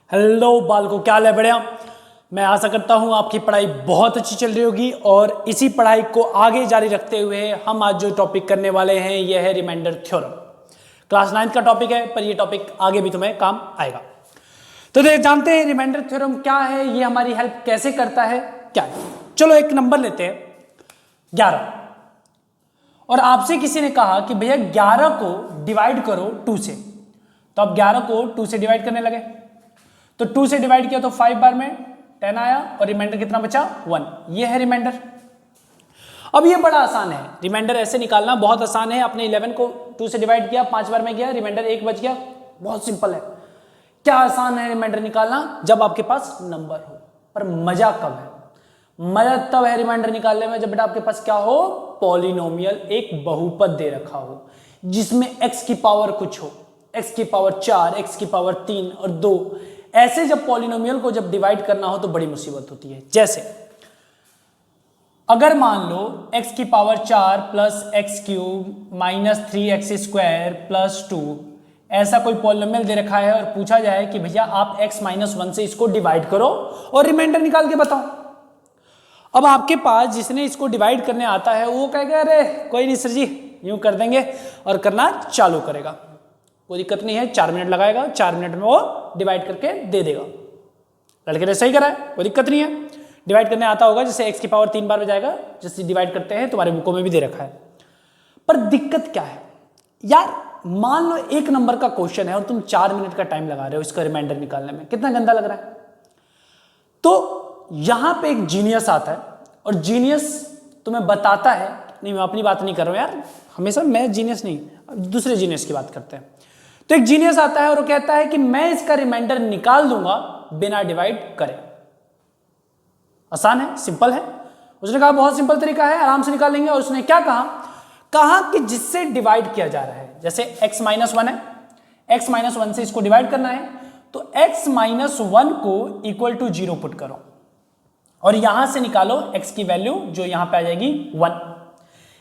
Hello बालको, क्या हाल है? बढ़िया। मैं आशा करता हूँ आपकी पढ़ाई बहुत अच्छी चल रही होगी और इसी पढ़ाई को आगे जारी रखते हुए हम आज जो टॉपिक करने वाले हैं यह है रिमाइंडर थ्योरम। क्लास 9 का टॉपिक है, पर यह टॉपिक आगे भी तुम्हें काम आएगा। तो जानते हैं रिमाइंडर थ्योरम क्या है, ये हमारी हेल्प कैसे करता है, क्या है। चलो एक नंबर लेते हैं 11, और आपसे किसी ने कहा कि भैया 11 को डिवाइड करो 2 से। तो आप 11 को 2 से डिवाइड करने लगे, तो 2 से डिवाइड किया तो 5 बार में 10 आया और रिमाइंडर कितना बचा? 1। ये है रिमाइंडर। अब ये बड़ा आसान है, रिमाइंडर ऐसे निकालना बहुत आसान है। आपने 11 को 2 से डिवाइड किया, 5 बार में किया, रिमाइंडर 1 बच गया। बहुत सिंपल है। क्या आसान है रिमाइंडर निकालना जब आपके पास नंबर हो। पर मजा कब है? मजा तब है रिमाइंडर निकालने में जब बेटा आपके पास क्या हो? पॉलिनोमियल, एक बहुपद दे रखा हो जिसमें x की पावर कुछ हो, x की पावर 4, x की पावर 3 और 2। ऐसे जब पॉलिनोमियल को जब डिवाइड करना हो तो बड़ी मुसीबत होती है। जैसे अगर मान लो x की power 4 plus x cube minus 3x square plus 2, ऐसा कोई पॉलिनोमियल दे रखा है और पूछा जाए कि भैया आप x माइनस 1 से इसको डिवाइड करो और रिमाइंडर निकाल के बताओ। अब आपके पास जिसने इसको डिवाइड करने आता है वो कहेगा अरे कोई नहीं सर जी, यूं कर देंगे, और करना चालू करेगा। कोई दिक्कत नहीं है, 4 मिनट लगाएगा, 4 मिनट में वो डिवाइड करके दे देगा। लड़के ने सही करा है, कोई दिक्कत नहीं है। डिवाइड करने आता होगा, जैसे x की पावर 3 बार बजाएगा, जैसे डिवाइड करते हैं तुम्हारे बुकों में भी दे रखा है। पर दिक्कत क्या है यार, मान लो 1 नंबर का क्वेश्चन है और तुम 4 मिनट का टाइम लगा रहे हो इसका रिमाइंडर निकालने में, कितना गंदा लग रहा है। तो यहां पे एक जीनियस आता है और जीनियस तुम्हें बताता है, नहीं मैं अपनी बात नहीं कर रहा हूं यार, हमेशा मैं जीनियस नहीं, दूसरे जीनियस की बात करते हैं। तो एक जीनियस आता है और वो कहता है कि मैं इसका रिमाइंडर निकाल दूंगा बिना डिवाइड करे। आसान है, सिंपल है। उसने कहा बहुत सिंपल तरीका है, आराम से निकाल लेंगे। और उसने क्या कहा कि जिससे डिवाइड किया जा रहा है, जैसे x माइनस 1 है, x माइनस 1 से इसको डिवाइड करना है, तो x माइनस 1 को इक्वल टू 0 पुट करो और यहां से निकालो x की वैल्यू जो यहां पे आ जाएगी 1।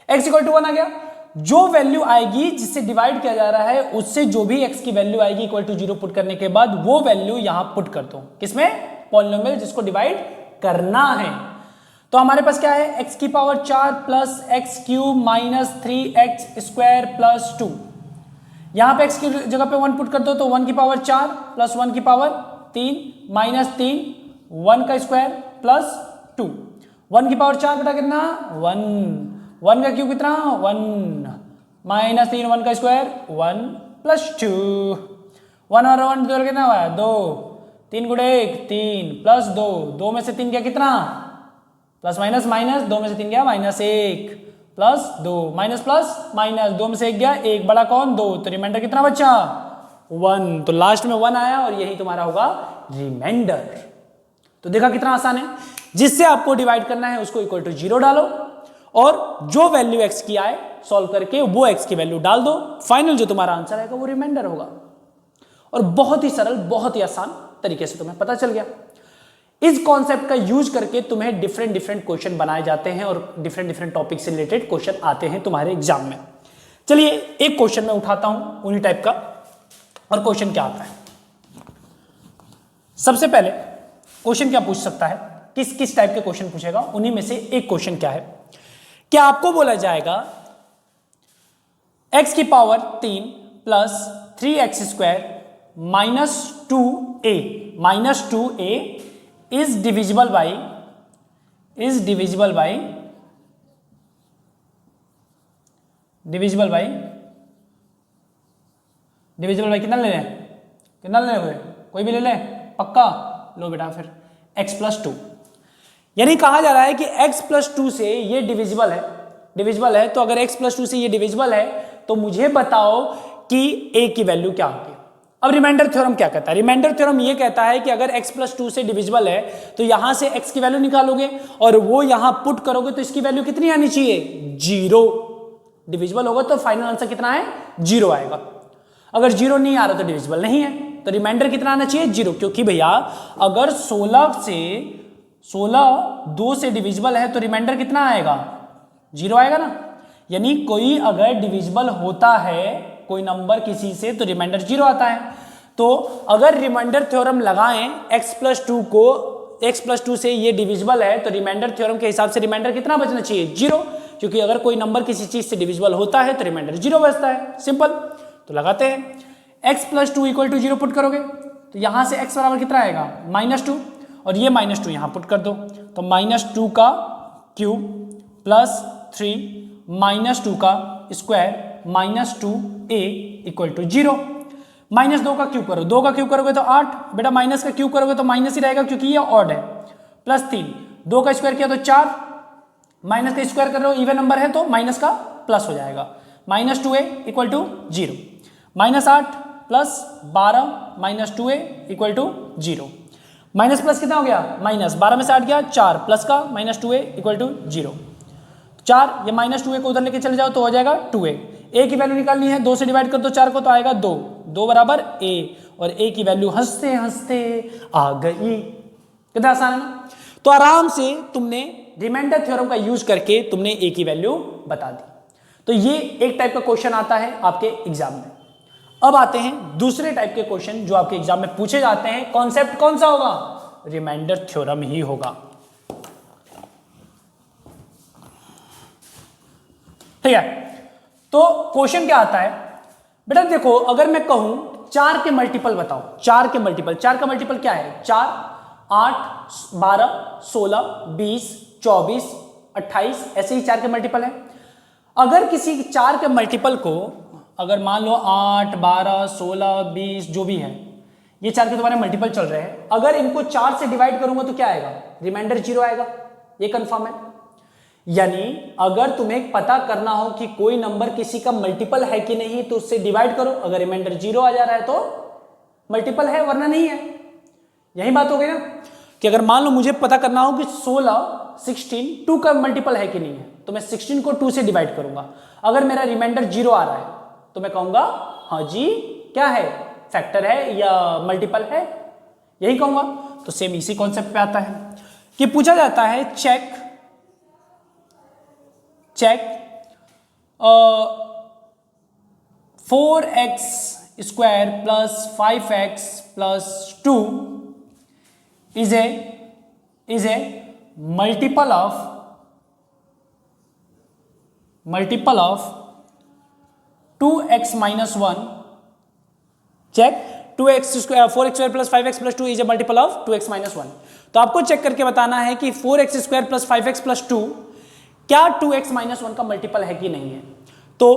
x इक्वल टू 1 आ गया। जो वैल्यू आएगी जिससे डिवाइड किया जा रहा है उससे जो भी x की वैल्यू आएगी इक्वल टू 0 पुट करने के बाद वो वैल्यू यहां पुट कर दो। किसमें? पॉलिनोमियल जिसको डिवाइड करना है। तो हमारे पास क्या है? x की power 4 plus x cube minus 3x square plus 2। यहां पे x की जगह पे 1 पुट कर दो, तो 1 की पावर 4 प्लस 1 की पावर 3 माइनस 3 1 का स्क्वायर प्लस 2। 1 की पावर 4 बेटा कितना? 1 का क्यूब कितना? 1 माइनस 3 1 का स्क्वायर 1 प्लस 2। 1 और 1 जोड़ कितना हुआ? 2। 3 गुणे 1 3 प्लस 2, 2 में से 3 गया कितना? प्लस माइनस माइनस, 2 में से 3 गया minus 1 plus 2 minus plus minus, 2 में से 1 गया, 1 बड़ा कौन? 2। तो रिमाइंडर कितना बचा? 1। तो लास्ट में 1 आया और यही तुम्हारा होगा रिमाइंडर। तो देखा कितना आसान है। जिससे आपको डिवाइड करना है उसको इक्वल टू 0 डालो और जो वैल्यू x की आए सॉल्व करके वो x की वैल्यू डाल दो। फाइनल जो तुम्हारा आंसर आएगा वो रिमाइंडर होगा। और बहुत ही सरल, बहुत ही आसान तरीके से तुम्हें पता चल गया। इस कॉन्सेप्ट का यूज करके तुम्हें डिफरेंट क्वेश्चन बनाए जाते हैं और डिफरेंट टॉपिक से रिलेटेड क्वेश्चन आते हैं तुम्हारे एग्जाम में। चलिए एक क्वेश्चन मैं उठाता हूं उन्हीं टाइप का। और क्वेश्चन क्या आता है? सबसे पहले क्वेश्चन क्या पूछ सकता है, किस टाइप के क्वेश्चन पूछेगा, उन्हीं में से एक क्वेश्चन क्या है, क्या आपको बोला जाएगा x की power 3 plus 3x square minus 2a is divisible by कितना ले लें? कितना ले लें? कोई भी ले लें? पक्का लो बेटा। फिर x प्लस 2, यानी कहा जा रहा है कि x प्लस 2 से ये डिविजिबल है। तो अगर x प्लस 2 से ये डिविजिबल है तो मुझे बताओ कि a की वैल्यू क्या होगी। अब रिमाइंडर थ्योरम क्या कहता है? रिमाइंडर थ्योरम ये कहता है कि अगर x प्लस 2 से डिविजिबल है तो यहां से x की वैल्यू निकालोगे और वो यहां पुट करोगे तो इसकी वैल्यू कितनी आनी चाहिए? 0। डिविजिबल होगा तो फाइनल आंसर कितना है? 0 आएगा। अगर 0 नहीं आ रहा तो डिविजिबल नहीं है, तो रिमाइंडर कितना आना चाहिए? 0। क्योंकि भैया अगर 16 2 से डिविजिबल है तो रिमाइंडर कितना आएगा? 0 आएगा ना। यानी कोई अगर डिविजिबल होता है कोई नंबर किसी से तो रिमाइंडर 0 आता है। तो अगर रिमाइंडर थ्योरम लगाएं x+2 को, x+2 से ये डिविजिबल है, तो रिमाइंडर थ्योरम के हिसाब से रिमाइंडर कितना बचना चाहिए? 0, क्योंकि अगर कोई नंबर किसी चीज से डिविजिबल होता है तो रिमाइंडर 0 बचता है। सिंपल। तो लगाते हैं, x+2 = 0 पुट करोगे तो यहां से x बराबर कितना आएगा? -2, और ये -2 यहां पुट कर दो, तो -2 का क्यूब प्लस 3 -2 का स्क्वायर -2a = 0। -2 का क्यूब करो, 2 का क्यूब करोगे तो 8, बेटा माइनस का क्यूब करोगे तो माइनस ही रहेगा क्योंकि ये ऑड है, प्लस 3, 2 का स्क्वायर किया तो 4, माइनस का स्क्वायर कर रहे हो, इवन नंबर है तो माइनस का प्लस हो जाएगा, -2a = 0, -8 plus 12 -2a = 0, minus plus कितना हो गया? माइनस, 12 में से 8 गया 4, प्लस का -2a = 0, 4, ये -2a को उधर लेके चले जाओ तो हो जाएगा 2a, a की वैल्यू निकालनी है, 2 से डिवाइड कर दो 4 को तो आएगा 2, 2 बराबर a, और a की वैल्यू हंसते हंसते आ गई। कितना आसान है ना? तो आराम से तुमने रिमाइंडर थ्योरम का यूज करके तुमने a की वैल्यू बता दी। तो ये एक टाइप का क्वेश्चन आता है आपके एग्जाम में। अब आते हैं दूसरे टाइप के क्वेश्चन जो आपके एग्जाम में पूछे जाते हैं। कॉन्सेप्ट कौन सा होगा? रिमाइंडर थ्योरम ही होगा। ठीक है, तो क्वेश्चन क्या आता है बेटा? देखो, अगर मैं कहूं 4 के मल्टीपल बताओ, 4 के मल्टीपल, 4 का मल्टीपल क्या है? 4, 8, 12, 16, 20, 24, 28, ऐसे ही 4 के मल्टीपल है। अगर किसी 4 के मल्टीपल को, अगर मान लो 8, 12, 16, 20 जो भी है, ये 4 के तुम्हारे मल्टीपल चल रहे हैं, अगर इनको 4 से डिवाइड करूंगा तो क्या आएगा? रिमाइंडर 0 आएगा, ये कंफर्म है। यानी अगर तुम्हें पता करना हो कि कोई नंबर किसी का मल्टीपल है कि नहीं तो उससे डिवाइड करो, अगर रिमाइंडर 0 आ जा रहा है तो मल्टीपल है, वरना नहीं है। यही बात हो गई ना, कि अगर मान लो मुझे पता करना हो कि 16, 16 2 का मल्टीपल है कि नहीं है, तो मैं 16 को 2 से डिवाइड करूंगा। अगर मेरा रिमाइंडर 0 आ रहा है तो मैं कहूंगा हाँ जी क्या है, फैक्टर है या मल्टीपल है, यही कहूंगा। तो सेम इसी कॉन्सेप्ट पे आता है कि पूछा जाता है check 4x square plus 5x plus 2 is a multiple of 2x minus 1. Check 4x square plus 5x plus 2 is a multiple of 2x minus 1। तो आपको चेक करके बताना है कि 4x square plus 5x plus 2 क्या 2x माइनस 1 का multiple है कि नहीं है। तो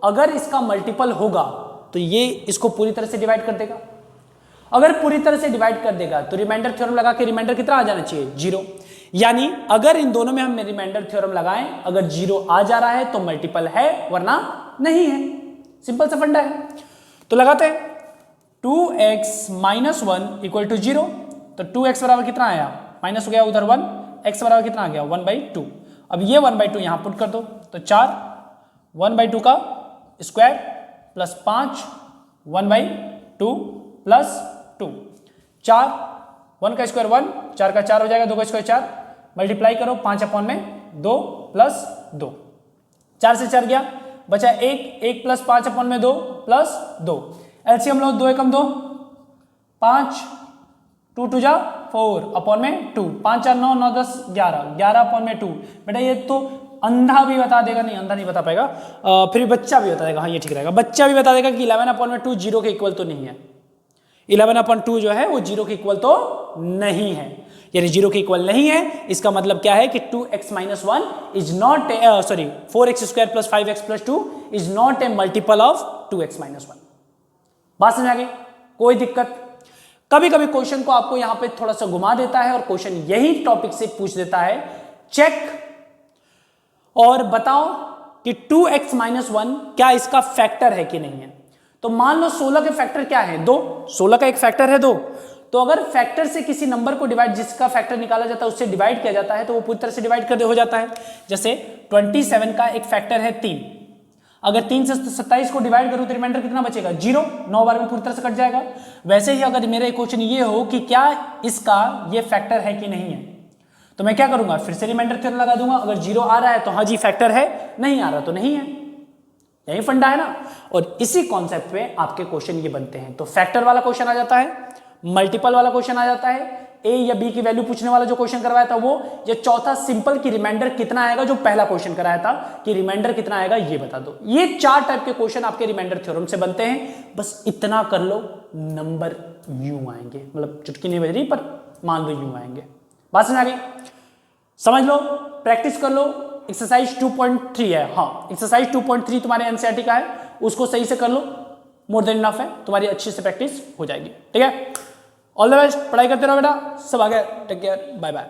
अगर इसका मल्टीपल होगा तो ये इसको पूरी तरह से डिवाइड कर देगा। अगर पूरी तरह से डिवाइड कर देगा तो रिमाइंडर थ्योरम लगा के रिमाइंडर कितना आ जाना चाहिए? 0। यानी अगर इन दोनों में हम रिमाइंडर थ्योरम लगाएं, अगर 0 आ जा रहा है तो मल्टीपल है, वरना नहीं है। सिंपल सा फंडा है। तो लगाते हैं 2x माइनस 1 इक्वल टू 0। तो 2x बराबर कितना आया? माइनस हो गया उधर 1, x बराबर कितना आ गया? 1/2। अब ये 1/2 यहां पुट कर दो तो 4, 1/2 का स्क्वायर प्लस 5, 1/2 प्लस 2, 4, 1 का स्क्वायर 1, 4 का 4 हो जाएगा, 2 का स्क्वायर 4, मल्टीप्लाई करो 5/2 प्लस 2, 4 से 4 गया, बचा 1 प्लस 5/2 प्लस 2। एलसीएम लो, 2 एकम 2, 5, 2 2 जा 4/2, 5 4 9 9 10 11, 11/2। बेटा ये तो अंधा भी बता देगा, नहीं अंधा नहीं बता पाएगा, फिर बच्चा भी बता देगा, हाँ ये ठीक रहेगा, बच्चा भी बता देगा कि 11/2 0 के इक्वल तो नहीं है। 11/2 जो है वो 0 के इक्वल तो नहीं है, यानी 0 के इक्वल नहीं है। इसका मतलब क्या है कि 2x minus 1 is not 4x square plus 5x plus 2 is not a multiple of 2x minus 1। बात समझ आ गई? कोई दिक्कत? कभी कभी क्वेश्चन को आपको यहां पे थोड़ा सा घुमा देता है और क्वेश्चन यही टॉपिक से पूछ देता है, चेक और बताओ कि 2x माइनस 1 क्या इसका फैक्टर है कि नहीं है। तो मान लो 16 के फैक्टर क्या है? 2। 16 का एक फैक्टर है 2। तो अगर फैक्टर से किसी नंबर को डिवाइड, जिसका फैक्टर निकाला जाता है उससे डिवाइड किया जाता है, तो वो पूरी तरह से डिवाइड कर हो जाता है। जैसे 27 का एक फैक्टर है 3, अगर 3 से 27 को डिवाइड करूं तो रिमाइंडर कितना बचेगा? 0। 9 बार में पूरी तरह से कट जाएगा। वैसे ही अगर मेरा क्वेश्चन ये हो कि क्या इसका ये फैक्टर है कि नहीं है, तो मैं क्या करूंगा? फिर से रिमाइंडर थ्योरम लगा दूंगा। अगर 0 आ रहा है तो हाँ जी फैक्टर है, नहीं आ रहा तो नहीं है। यही फंडा है ना। और इसी कॉन्सेप्ट पे आपके क्वेश्चन ये बनते हैं। तो फैक्टर वाला क्वेश्चन आ जाता है, मल्टीपल वाला क्वेश्चन आ जाता है, ए या बी की वैल्यू पूछने वाला जो क्वेश्चन करवाया था वो, ये चौथा सिंपल की रिमाइंडर कितना आएगा जो पहला क्वेश्चन कराया था कि रिमाइंडर कितना आएगा ये बता दो। ये 4 टाइप के क्वेश्चन आपके रिमाइंडर थ्योरम से बनते हैं। बस इतना कर लो, नंबर यूं आएंगे, मतलब चुटकी नहीं बज रही पर मान लो यूं आएंगे। बात समझ आ गई? समझ लो, प्रैक्टिस कर लो। एक्सरसाइज 2.3 है, हाँ एक्सरसाइज 2.3 तुम्हारे एनसीईआरटी का है, उसको सही से कर लो, मोर देन इनफ है, तुम्हारी अच्छी से प्रैक्टिस हो जाएगी। ठीक है, ऑल द बेस्ट, पढ़ाई करते रहो बेटा, सब आगे, टेक केयर, बाय बाय।